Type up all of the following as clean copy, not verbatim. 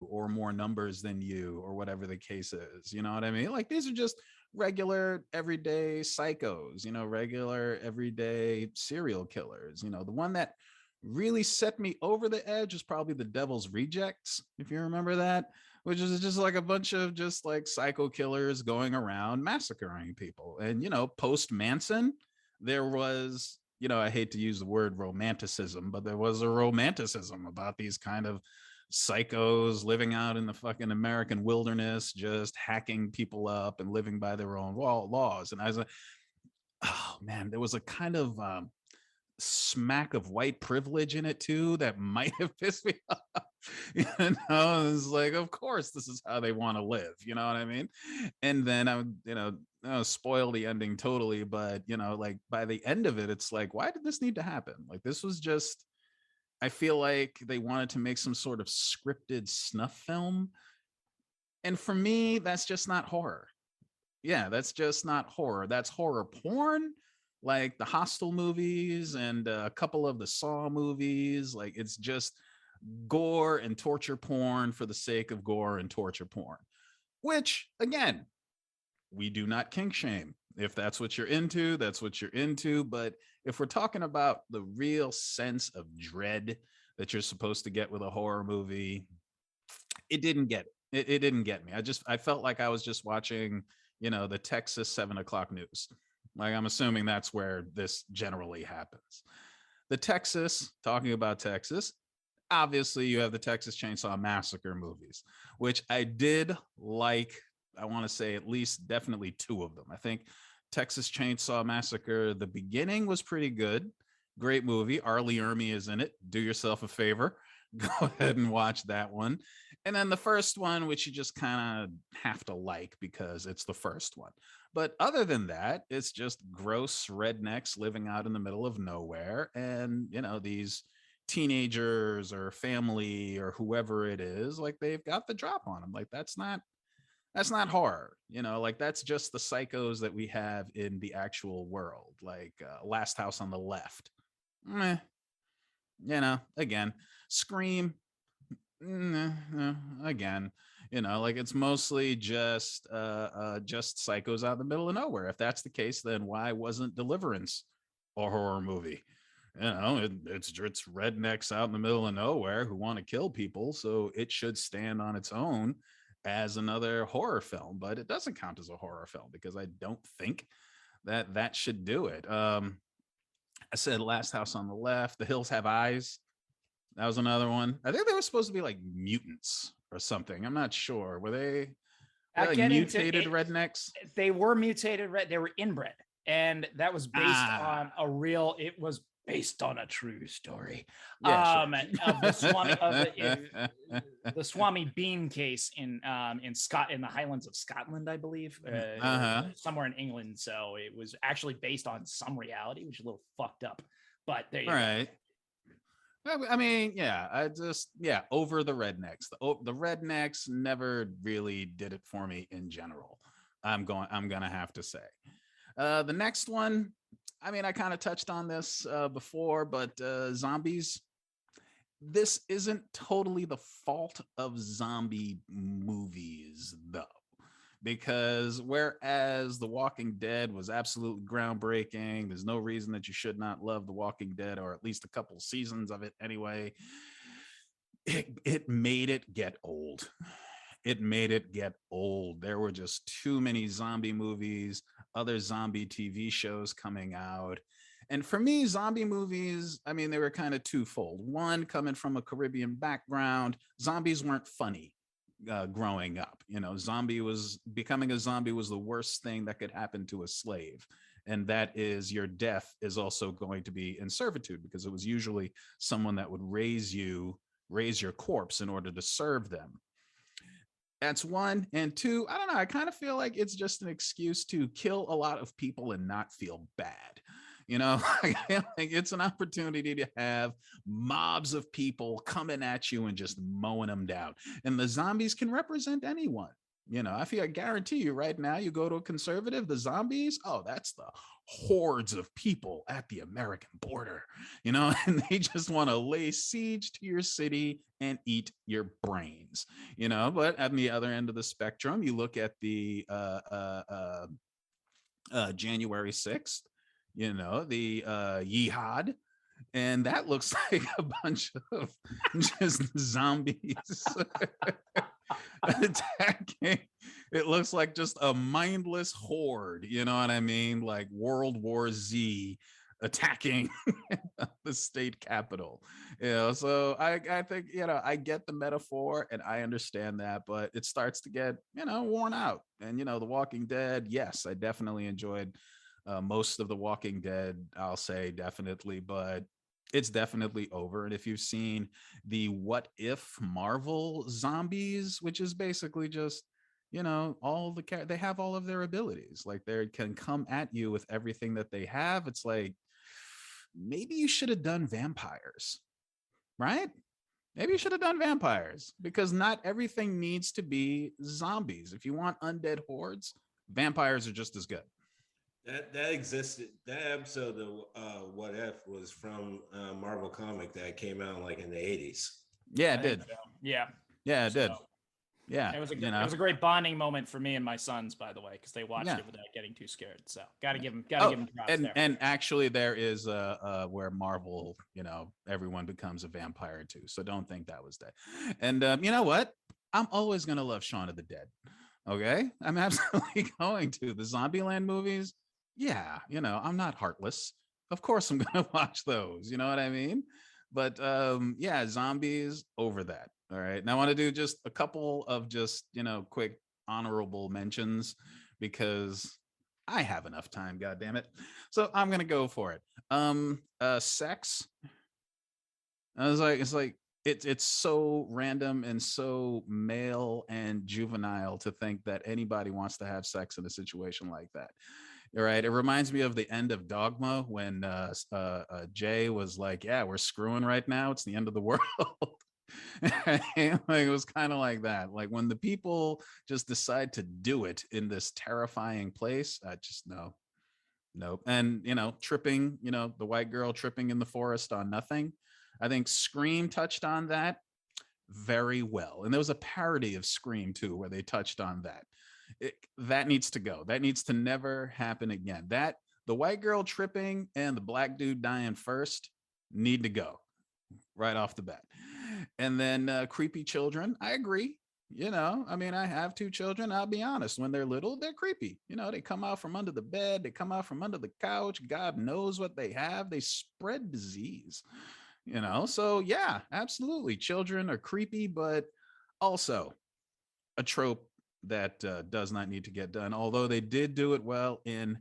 or more numbers than you, or whatever the case is. You know what I mean? Like, these are just regular everyday psychos, regular everyday serial killers. The one that really set me over the edge is probably The Devil's Rejects, if you remember that, which is just like a bunch of just like psycho killers going around massacring people. And post Manson, there was, I hate to use the word romanticism, but there was a romanticism about these kind of psychos living out in the fucking American wilderness, just hacking people up and living by their own laws. And I was like, oh man, there was a kind of smack of white privilege in it too that might have pissed me off. It's like, of course this is how they want to live, you know what I mean? And then I would, spoil the ending totally, but like by the end of it, it's like, why did this need to happen? Like, this was just, I feel like they wanted to make some sort of scripted snuff film, and for me that's just not horror. Yeah, that's just not horror. That's horror porn, like the Hostel movies and a couple of the Saw movies. Like, it's just gore and torture porn for the sake of gore and torture porn, which again, we do not kink shame. If that's what you're into, that's what you're into. But if we're talking about the real sense of dread that you're supposed to get with a horror movie, it didn't get it. It didn't get me. I felt like I was just watching, the Texas 7 o'clock news. Like, I'm assuming that's where this generally happens. The Texas, talking about Texas, obviously you have the Texas Chainsaw Massacre movies, which I did like. I want to say at least definitely two of them. I think Texas Chainsaw Massacre, the beginning was pretty good. Great movie. Arlie Ermy is in it. Do yourself a favor. Go ahead and watch that one. And then the first one, which you just kind of have to like because it's the first one. But other than that, it's just gross rednecks living out in the middle of nowhere. And, these teenagers or family or whoever it is, like, they've got the drop on them. Like, that's not horror, like, that's just the psychos that we have in the actual world, like Last House on the Left. Meh. Again, Scream, again, like, it's mostly just psychos out in the middle of nowhere. If that's the case, then why wasn't Deliverance a horror movie? It's rednecks out in the middle of nowhere who want to kill people, so it should stand on its own as another horror film. But it doesn't count as a horror film because I don't think that should do it. I said Last House on the Left. The Hills Have Eyes. That was another one. I think they were supposed to be like mutants or something. I'm not sure. Were they like mutated rednecks? They were mutated red. They were inbred, and that was based on a real. It was based on a true story. Yeah, of the Swami Bean case in the Highlands of Scotland, I believe, somewhere in England. So it was actually based on some reality, which is a little fucked up. But there you go. I mean, over the rednecks. The rednecks never really did it for me in general. I'm gonna have to say. The next one, I mean, I kind of touched on this before, but zombies. This isn't totally the fault of zombie movies, though, because whereas The Walking Dead was absolutely groundbreaking, there's no reason that you should not love The Walking Dead, or at least a couple seasons of it anyway. It made it get old. It made it get old. There were just too many zombie movies, other zombie TV shows coming out. And for me, zombie movies, I mean, they were kind of twofold. One, coming from a Caribbean background, zombies weren't funny growing up. Becoming a zombie was the worst thing that could happen to a slave. And that is, your death is also going to be in servitude, because it was usually someone that would raise your corpse in order to serve them. That's one. And two, I don't know, I kind of feel like it's just an excuse to kill a lot of people and not feel bad. Like, it's an opportunity to have mobs of people coming at you and just mowing them down. And the zombies can represent anyone. I guarantee you right now, you go to a conservative, the zombies, oh, that's the hordes of people at the American border, and they just want to lay siege to your city and eat your brains, But at the other end of the spectrum, you look at the January 6th, the Yihad, and that looks like a bunch of just zombies attacking. It looks like just a mindless horde, you know what I mean? Like World War Z attacking the state capitol. So I think, I get the metaphor and I understand that, but it starts to get, worn out. And The Walking Dead, yes, I definitely enjoyed most of The Walking Dead, I'll say definitely, but it's definitely over. And if you've seen the What If Marvel zombies, which is basically just, they have all of their abilities. Like they can come at you with everything that they have. It's like, maybe you should have done vampires, right? Maybe you should have done vampires, because not everything needs to be zombies. If you want undead hordes, vampires are just as good. That existed. That episode of What If was from Marvel comic that came out like in the 80s. Yeah, it did. So. Yeah, it did. Yeah, it was a great bonding moment for me and my sons, by the way, because they watched it without getting too scared. So gotta give them props there. And actually, there is where Marvel, everyone becomes a vampire too. So don't think that was that. And you know what? I'm always gonna love Shaun of the Dead. Okay, I'm absolutely going to the Zombieland movies. Yeah, I'm not heartless. Of course, I'm gonna watch those. You know what I mean? But yeah, zombies over that. All right. Now I want to do just a couple of just, quick honorable mentions, because I have enough time, God damn it. So I'm going to go for it. Sex. It's so random and so male and juvenile to think that anybody wants to have sex in a situation like that. All right. It reminds me of the end of Dogma when Jay was like, yeah, we're screwing right now. It's the end of the world. It was kind of like that. Like when the people just decide to do it in this terrifying place, just nope. And tripping, the white girl tripping in the forest on nothing. I think Scream touched on that very well. And there was a parody of Scream too, where they touched on that. That needs to go. That needs to never happen again. That the white girl tripping and the black dude dying first need to go right off the bat. And then creepy children. I agree. I have 2 children. I'll be honest. When they're little, they're creepy. They come out from under the bed. They come out from under the couch. God knows what they have. They spread disease. So yeah, absolutely. Children are creepy, but also a trope that does not need to get done. Although they did do it well in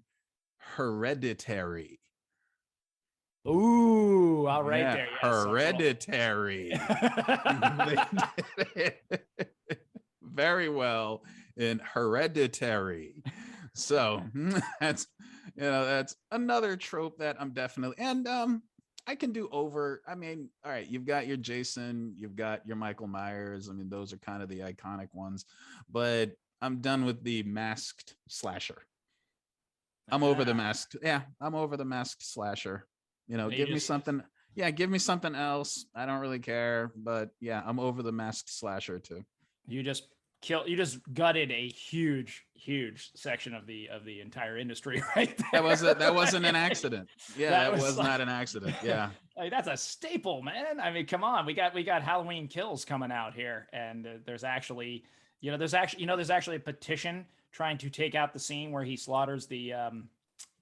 Hereditary. Ooh, all right, yeah, there. Yes, Hereditary. Very well in Hereditary. So that's another trope that I'm definitely, and I can do over. I mean, all right, you've got your Jason, you've got your Michael Myers. I mean, those are kind of the iconic ones, but I'm done with the masked slasher. I'm over the masked. Yeah, I'm over the masked slasher. Give me something. Yeah, give me something else. I don't really care, but yeah, I'm over the masked slasher too. You just gutted a huge section of the entire industry right there. That wasn't an accident. Yeah, that was not an accident. Yeah. Like, that's a staple, man. I mean, come on. We got Halloween Kills coming out here, and there's actually a petition trying to take out the scene where he slaughters the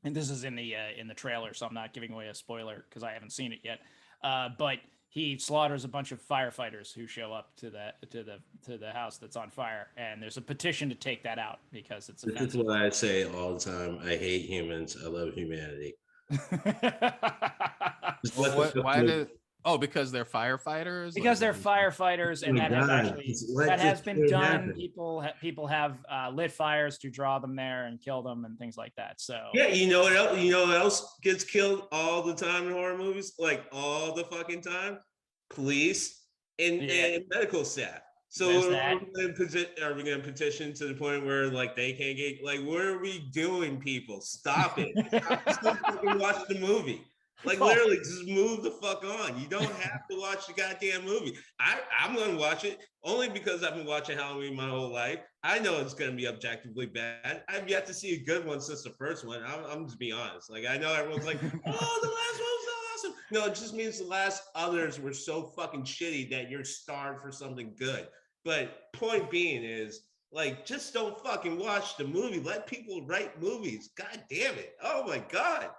and this is in the trailer, so I'm not giving away a spoiler because I haven't seen it yet. But he slaughters a bunch of firefighters who show up to the house that's on fire, and there's a petition to take that out because it's offensive. This is what I say all the time. I hate humans. I love humanity. Because they're firefighters? Because they're firefighters, and that has been done. People have lit fires to draw them there and kill them and things like that. So yeah, you know what else gets killed all the time in horror movies? Like all the fucking time? Police and medical staff. So are we going to petition to the point where like they can't get like what are we doing, people? Stop it. Just fucking watch the movie. Like literally just move the fuck on. You don't have to watch the goddamn movie. I'm gonna watch it only because I've been watching Halloween my whole life. I know it's gonna be objectively bad. I've yet to see a good one since the first one. I'm just being honest. Like I know everyone's like, oh, the last one was so awesome. No, it just means the last others were so fucking shitty that you're starved for something good. But point being is like just don't fucking watch the movie. Let people write movies. God damn it. Oh my God.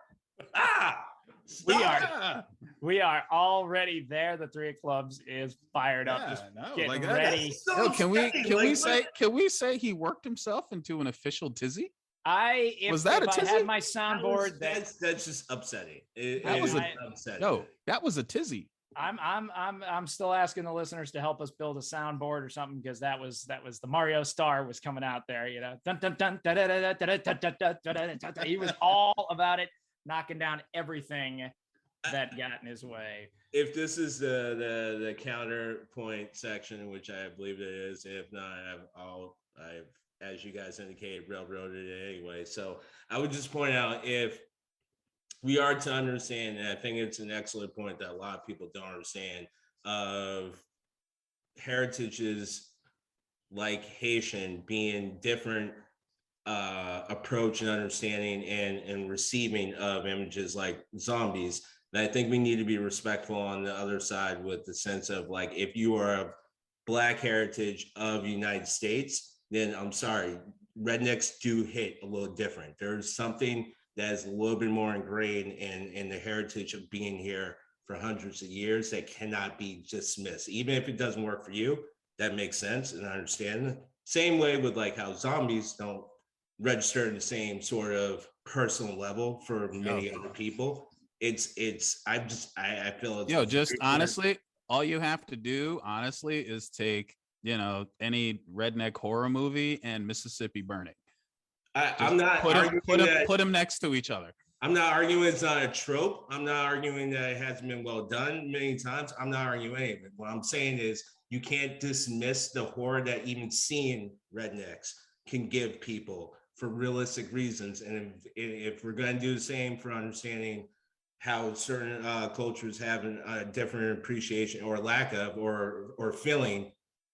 We are already there. The 3 of Clubs is fired up. Just getting ready. So can we say he worked himself into an official tizzy? If I had my soundboard, that's just upsetting. That was a tizzy. I'm still asking the listeners to help us build a soundboard or something, because that was the Mario Star was coming out there, you know. Dun, dun, dun, da, da, da, da, da, da, da, da, da. He was all about it, knocking down everything that got in his way. If this is the counterpoint section, which I believe it is, if not, I've as you guys indicated, railroaded it anyway. So I would just point out, if we are to understand, and I think it's an excellent point that a lot of people don't understand, of heritages like Haitian being different approach and understanding and receiving of images like zombies. And I think we need to be respectful on the other side, with the sense of like, if you are of Black heritage of the United States, then I'm sorry, rednecks do hit a little different. There's something that is a little bit more ingrained in the heritage of being here for hundreds of years that cannot be dismissed. Even if it doesn't work for you, that makes sense and I understand. Same way with like how zombies don't register in the same sort of personal level for many other people. I feel it's just honestly, all you have to do honestly is take, any redneck horror movie and Mississippi Burning. I'm not put them next to each other. I'm not arguing it's not a trope. I'm not arguing that it hasn't been well done many times. I'm not arguing any of it. What I'm saying is you can't dismiss the horror that even seeing rednecks can give people for realistic reasons. And if we're going to do the same for understanding how certain cultures have a different appreciation or lack of, or feeling,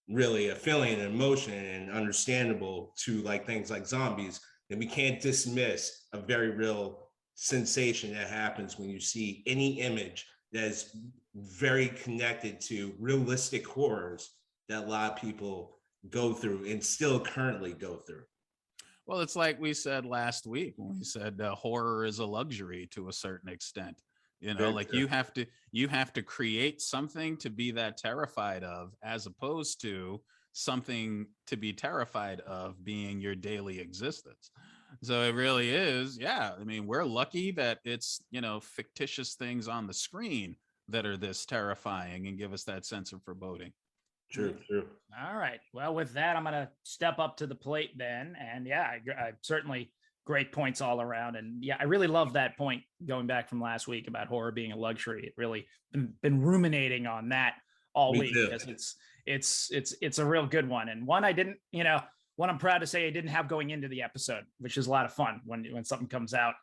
really a feeling and emotion and understandable to like things like zombies, then we can't dismiss a very real sensation that happens when you see any image that is very connected to realistic horrors that a lot of people go through and still currently go through. Well, it's like we said last week when we said horror is a luxury to a certain extent. Like you have to create something to be that terrified of, as opposed to something to be terrified of being your daily existence. So it really is. Yeah. I mean, we're lucky that it's, fictitious things on the screen that are this terrifying and give us that sense of foreboding. True. All right. Well, with that, I'm going to step up to the plate then. And yeah, I certainly great points all around. And yeah, I really love that point going back from last week about horror being a luxury. It really been ruminating on that all week, because it's a real good one, and one I didn't, one I'm proud to say I didn't have going into the episode, which is a lot of fun when something comes out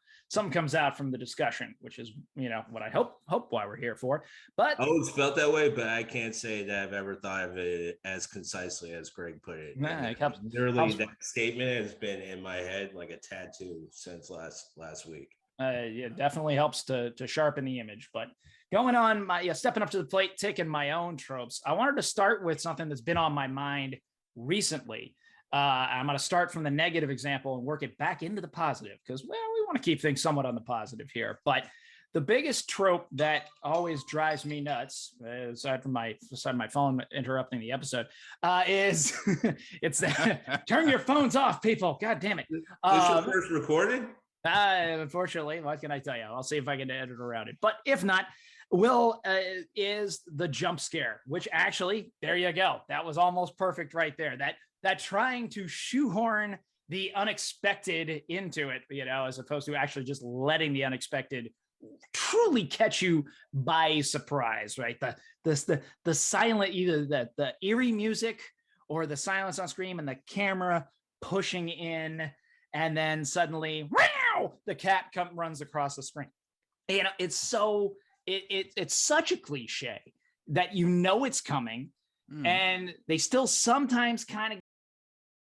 from the discussion, which is, what I hope why we're here for. But I always felt that way, but I can't say that I've ever thought of it as concisely as Greg put it. Literally, that statement has been in my head like a tattoo since last week. It definitely helps to sharpen the image. But going on, stepping up to the plate, taking my own tropes, I wanted to start with something that's been on my mind recently. I'm going to start from the negative example and work it back into the positive, because, well, we want to keep things somewhat on the positive here. But the biggest trope that always drives me nuts, aside from my phone interrupting the episode, is it's that turn your phones off, people. God damn it. Was your first recorded? Unfortunately, what can I tell you? I'll see if I can edit around it. But if not, is the jump scare, which actually, there you go. That was almost perfect right there. That trying to shoehorn the unexpected into it, as opposed to actually just letting the unexpected truly catch you by surprise, right? The silent, either the eerie music or the silence on screen and the camera pushing in, and then suddenly, wow, the cat runs across the screen. You know, it's so it's such a cliche that you know it's coming, and they still sometimes kind of